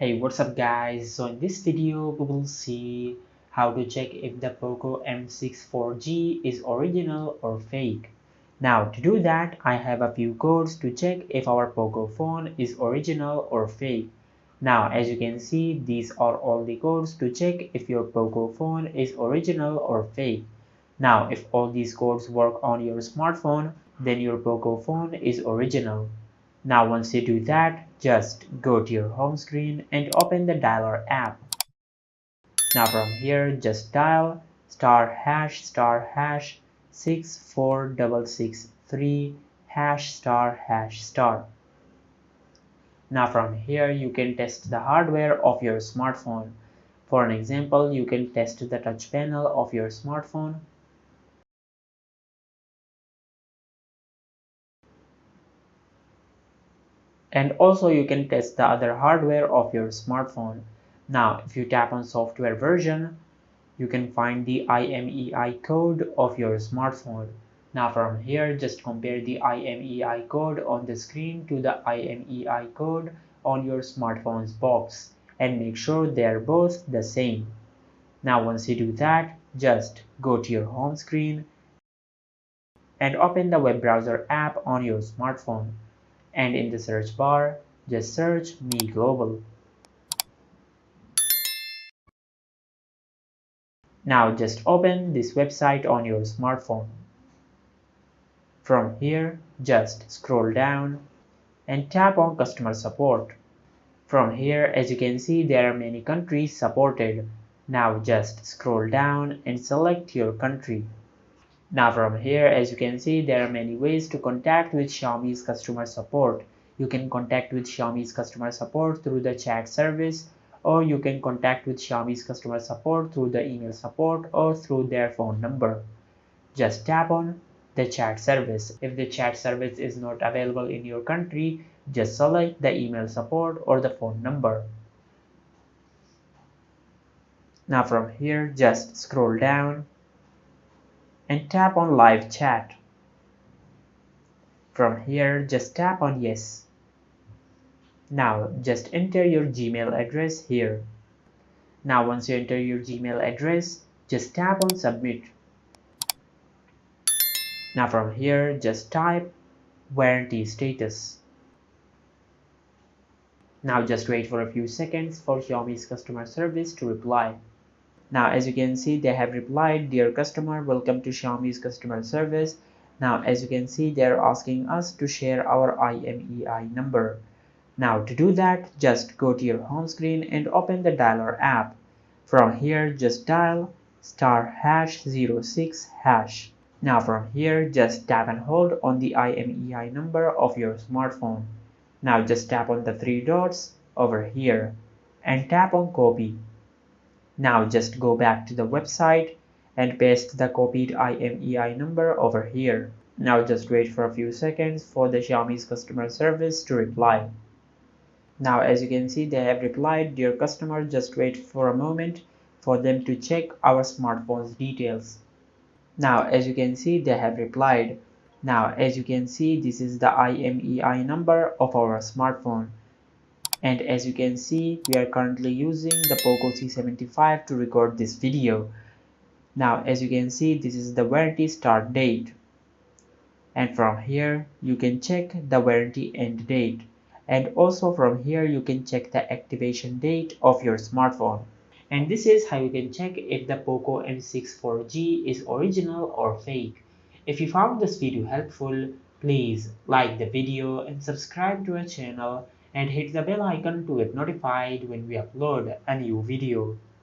Hey, what's up guys? So in this video we will see how to check if the Poco M6 4G is original or fake. Now to do that I have a few codes to check if our Poco phone is original or fake. Now as you can see, these are all the codes to check if your Poco phone is original or fake. Now if all these codes work on your smartphone, then your Poco phone is original. Now once you do that, just go to your home screen and open the dialer app. Now from here, just dial *#*# 64663 ##*. Now from here, you can test the hardware of your smartphone. For an example, you can test the touch panel of your smartphone. And also you can test the other hardware of your smartphone. Now if you tap on software version, you can find the IMEI code of your smartphone. Now from here, just compare the IMEI code on the screen to the IMEI code on your smartphone's box and make sure they are both the same. Now once you do that, just go to your home screen and open the web browser app on your smartphone. And in the search bar, just search Me Global. Now just open this website on your smartphone. From here, just scroll down and tap on Customer Support. From here, as you can see, there are many countries supported. Now just scroll down and select your country. Now from here, as you can see, there are many ways to contact with Xiaomi's customer support. You can contact with Xiaomi's customer support through the chat service, or you can contact with Xiaomi's customer support through the email support or through their phone number. Just tap on the chat service. If the chat service is not available in your country, just select the email support or the phone number. Now from here, just scroll down and tap on live chat. From here, just tap on yes. Now just enter your Gmail address here. Now once you enter your Gmail address, just tap on submit. Now from here, just type warranty status. Now just wait for a few seconds for Xiaomi's customer service to reply. Now as you can see, they have replied, "Dear customer, welcome to Xiaomi's customer service." Now as you can see, they are asking us to share our IMEI number. Now to do that, just go to your home screen and open the dialer app. From here, just dial *#06#. Now from here, just tap and hold on the IMEI number of your smartphone. Now just tap on the three dots over here and tap on copy. Now just go back to the website and paste the copied IMEI number over here. Now just wait for a few seconds for the Xiaomi's customer service to reply. Now as you can see, they have replied, "Dear customer, just wait for a moment for them to check our smartphone's details." Now as you can see, they have replied. Now as you can see, this is the IMEI number of our smartphone. And as you can see, we are currently using the Poco C75 to record this video. Now as you can see, this is the warranty start date. And from here, you can check the warranty end date. And also from here, you can check the activation date of your smartphone. And this is how you can check if the Poco M6 4G is original or fake. If you found this video helpful, please like the video and subscribe to our channel and hit the bell icon to get notified when we upload a new video.